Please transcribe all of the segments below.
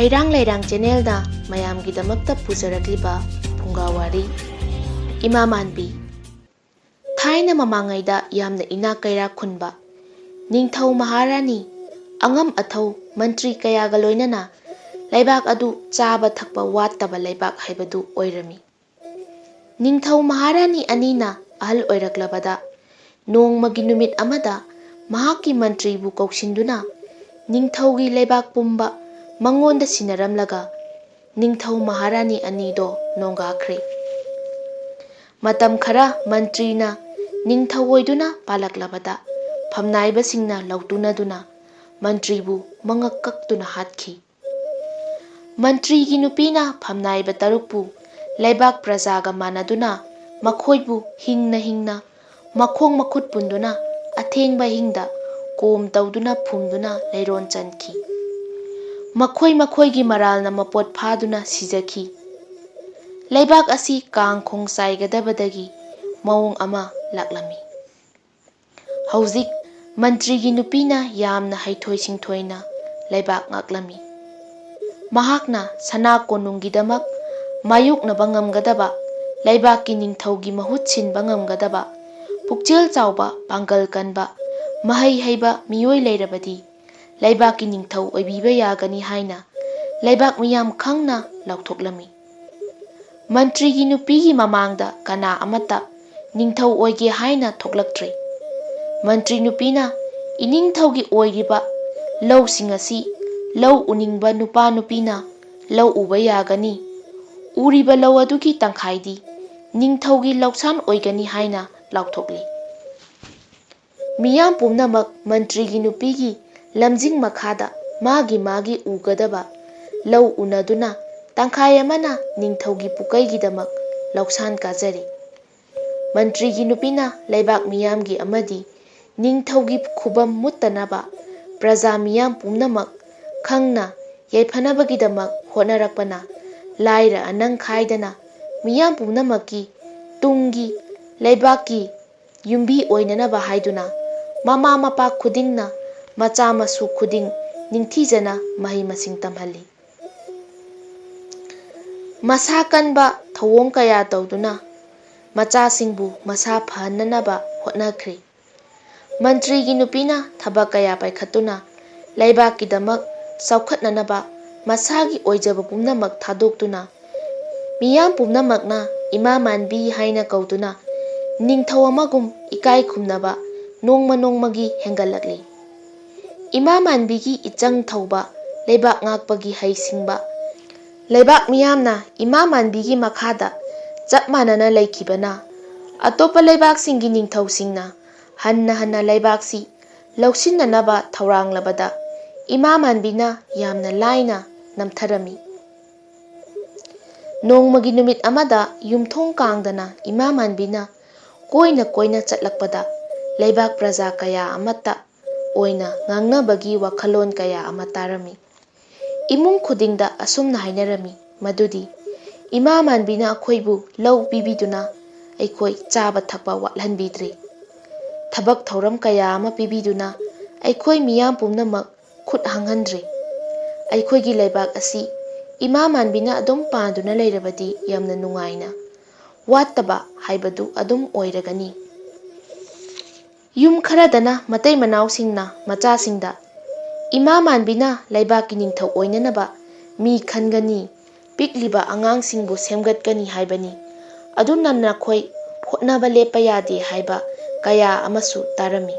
Heirang Leirang channel da mayam gidamakta pujarakliba Phungga Wari Ema Manbi Thaina mamangai da yamna ina kaira khunba Ningthau Maharani Angam athau mantri kayaga loinana Laibak adu chaba thakpa wattaba laibak haibadu oirami Ningthau Maharani anina ahal oiraklabada Nongmagi numit amada mahaki mantri bu kaushinduna Ningthaugi laibak pumba mangonda sinaramlaga Ningthau Maharani anido nongakhre Matam khara mantrina Ningthau oiduna palaklabada phamnaibasingna lautunaduna mantribu mangakaktuna hatkhi Mantri gi nupina phamnaiba tarukpu laibak prajaga manaduna makhoibu hingna makhong makhut punduna athengba hingda kom tawduna phumduna leiron chankhi Makhoi gi maralna mapot phaduna sijaki Laibak asi kang khong saigadabadagi maung ama laklami Hauzik mantri gi nupina yamna haithoi singthoina laibak ngaklami Mahakna sana konunggidamak mayuknaba ngamgadaba laibakki ningthaugi mahut sinba ngamgadaba pukchel chawba pangal kanba mahai haiba miyoi leirabadi laibakki ningthau oibiba yagani haina laibak miyam khangna lauthoklami Mantri gi nupigi mamangda kana amata ningthau oige haina thoklaktre Mantri nupina iningthaugi oiriba lau singasi lau uningba nupa nupina lau uba yagani uriba lau adugi tangkhaidi ningthaugi lausan oigani haina lauthokli Miyam pumnamak mantri gi nupigi lamjing makhada magi ugadaba lau unaduna tangkhai amana ningthaugi pukaigidamak lausan kajari Mantri gi nupina laibak miyamgi amadi ningthaugi khubam muttanaba praja miyam pumnamak khangna yaifanabagidamak honarakpana laira anang khaidana miyam pumnamakki tunggi laibakki yumbi oinanaba haiduna mama mapa khudingna macha masu khuding ningthijana mahi masing tamhalli Masa kanba thawong kaya tawduna macha singbu masa phananaba hotnakhre Mantri gi nupina thabak kaya paikhatuna laibakki damak saukhatnanaba masagi oijaba pumnamak thadoktuna miyam pumnamakna Ema Manbi haina kauduna ningthau amagum ikai khumnaba nongmagi hengalakli Ema Manbigi ichang thauba laibak ngakpagi haisingba laibak miyamna Ema Manbigi makhada chap manana laikibana atopa laibak singi ningthau singna hanna laibak lausinnanaba thauranglabada Ema Manbina yamna laina namtharami Nongmagi numit amada yumthong kangdana Ema Manbina koina chatlakpada laibak praja kaya amata oina ngangnabagi wakhalon kaya amatarami Imung khudingda asumna hainarami madudi Ema Manbina akhoibu lau pibiduna aikoi chaba thakpa watlanbidre Thabak thauram kaya ama pibiduna aikoi miyam pumnamak khut hanghandre Aikoigi laibak asi Ema Manbina adum panduna leirabadi yamna nungaina wattaba haibadu adum oiragani Yum kharadana matai manausingna machasingda Ema Manbina laibakki ningthau oinanaba mi khangani pikliba angangsingbu semgatgani haibani aduna nakhoi hotnaba lepa yade haiba kaya amasu tarami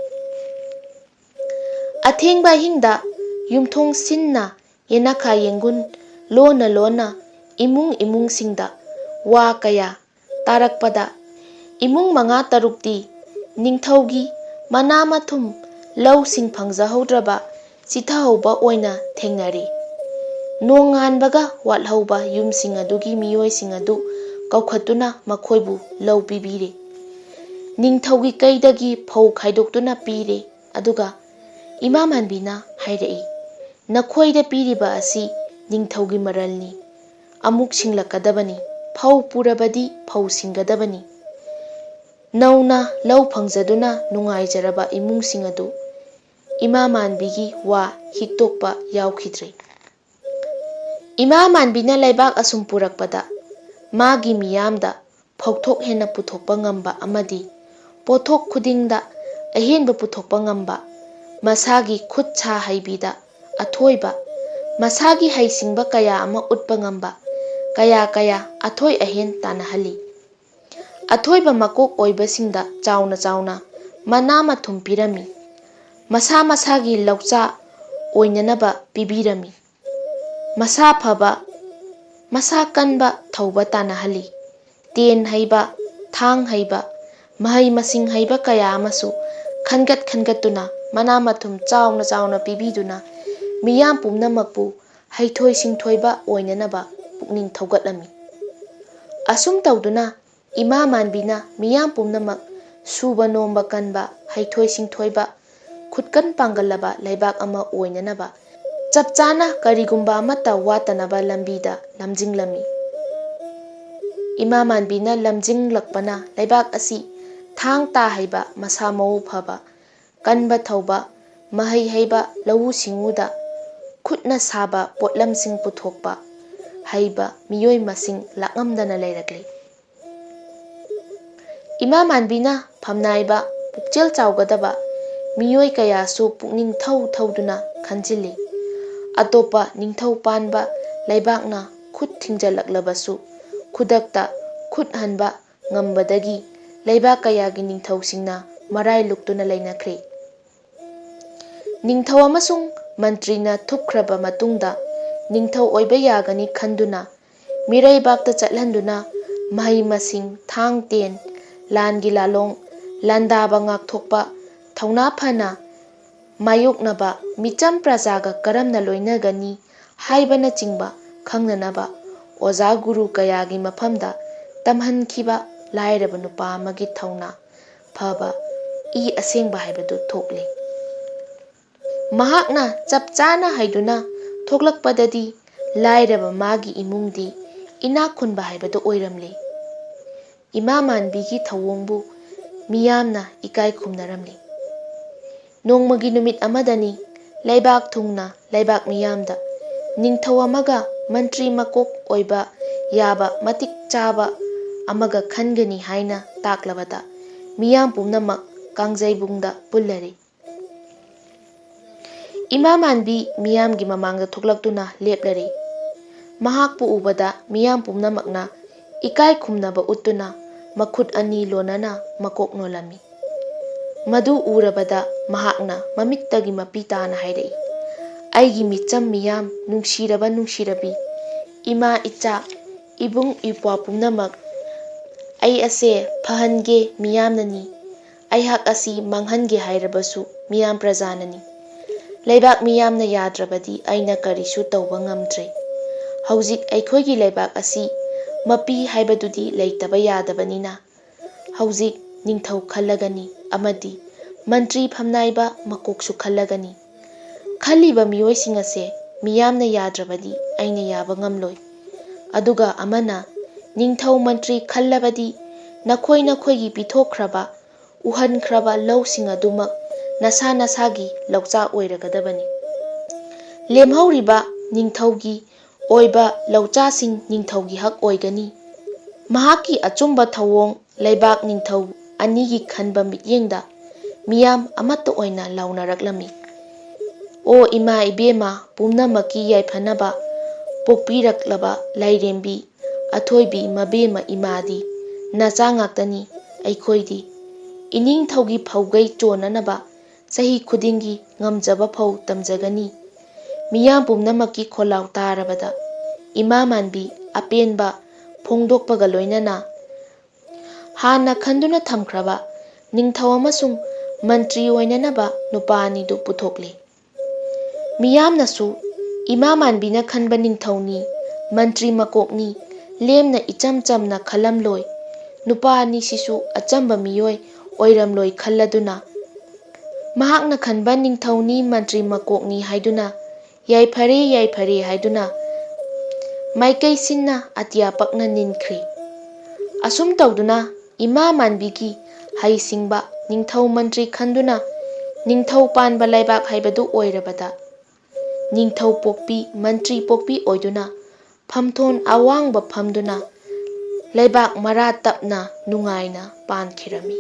Athengba hingda yumthong sinna yenakha yengun lona imung singda wa kaya tarakpada imung manga tarukti ningthaugi mana mathum lau sing phangjahaudraba chithahauba oina thengnari nonganbaga wathauba yumsing adugi miyoising adu kaukhatuna makhoibu lau pibire ningthaugi kaidagi phau khaidoktuna pire aduga Ema Manbina hairai nakhoida piriba asi ningthaugi maralni amuk singlakadabani phau purabadi phau singgadabani nauna lau phangjaduna nungaijaraba imungsing adu Ema Manbigi wa hiktokpa yaukidre Ema Manbina leibak asum purakpada magi miyamda phauthok hena puthokpa ngamba amadi pothok khudingda ahenba puthokpa ngamba masagi khut sa haibida athoiba masagi haisingba kaya ama utpa ngamba kaya athoi ahen tanahali athoiba makok oibasingda chauna mana mathum pirami masagi laucha oinanaba pibirami masa phaba masa kanba thauba tanahali ten haiba thang haiba mahai masing haiba kaya amasu khangatuna mana mathum chauna pibiduna miyam pumnamakpu haithoi singthoiba oinanaba pukning thaugatlami asum tawduna Ema Manbina miyam pumnamak suba nomba kanba haithoi singthoiba khutkan pangalaba leibak ama oinanaba chapchana karigumba amata watanaba lambida lamjinglami Ema Manbina lamjinglakpana leibak asi thang ta haiba masa mau phaba kanba thauba mahai haiba lawu singuda khutna saba potlamsing puthokpa haiba miyoi masing lakamdana leirakle Ema Manbina phamnaiba pukchel chawgadaba miyoi kayasu pukning thauduna khanjili atopa ningthau panba leibakna khut thingjalaklebasu khudakta khut hanba ngambadagi leibak kayagi ningthausingna marai luktuna leinakhre ningthau amasung mantrina thupkhraba matungda ningthau oiba yagani khanduna miraibakta chatlanduna mahai masing thang ten langi lalong landaba ngakthokpa thauna phana mayoknaba micham prajaga karamna loinagani haibana chingba khangnanaba oja guru kayagi maphamda tamhankhiba lairaba nupa amagi thauna phaba I asengba haibadu thokle mahakna chapchana haiduna thoklakpadadi lairaba magi imungdi inakhunba haibadu oiramle Ema Manbigi thawongbu miyamna ikai khumnaramle nongmagi numit amadani leibak thungna leibak miyamda ningthau amaga mantri makok oiba yaba matik chaba amaga khangani haina taklabada miyam pumnamak kangjaibungda pullari Ema Manbi miyamgi mamangda thoklaktuna leplari mahakpu ubada miyam pumnamakna ikai khumnaba uttuna makhut ani lonana makok nolami madu urabada mahakna mamittagi mapitana hairei aigi micham miyam nungshirabi ima icha ibung ipwa pumnamak ai ase phahange miyamnani aihak asi manghange hairabasu miyam prajanani leibak miyamna yadrabadi aina karisu tawba ngamdre hauzik aikhoigi leibak asi mapi haibadudi leitaba yadabanina hauzik ningthau khallagani amadi mantri phamnaiba makoksu khallagani khaliba miyoising ase miyamna yadrabadi aina yaba ngamloi aduga amana ningthau mantri khallabadi nakhoigi pithokhraba uhankhraba lawsing adumak nasagi lawcha oiragadabani lemhauriba ningthaugi oiba lawchasing ningthaugi hak oigani mahaki achumba thawong leibak ningthau anigi khanba mityengda miyam amata oina launaraklami o ima ibema pumnamaki yaiphanaba pokpiraklaba lairembi athoibi mabema imadi nacha ngaktani aikhoidi ining thaugi phaugai chonanaba sahi khudingi ngamjaba phau tamjagani miyam pumnamaki kholau tarabada Ema Manbi apenba phongdokpaga loinana hana khanduna thamkhraba ningthau amasung mantri oinanaba nupanidu puthokle miyamnasu Ema Manbina khanba ningthauni mantri makokni lemna icham chamna khalamloi nupani sisu achamba miyoi oiramloi khalladuna mahakna khanba ningthauni mantri makokni haiduna yaifare haiduna maikai sinna atia pakna ninkhri asum tawduna Ema Manbigi haisingba ningthau mantri khanduna ningthau panba laibak haibadu oirabada ningthau pokpi mantri pokpi oiduna ꯐꯝꯊꯣꯟ ꯑꯋꯥꯡꯕ ꯐꯝꯗꯨꯅ ꯂꯩꯕꯥꯛ ꯃꯔꯥ ꯇꯞꯅ ꯅꯨꯡꯉꯥꯏꯅ ꯄꯥꯟꯈꯤꯔꯝꯃꯤ꯫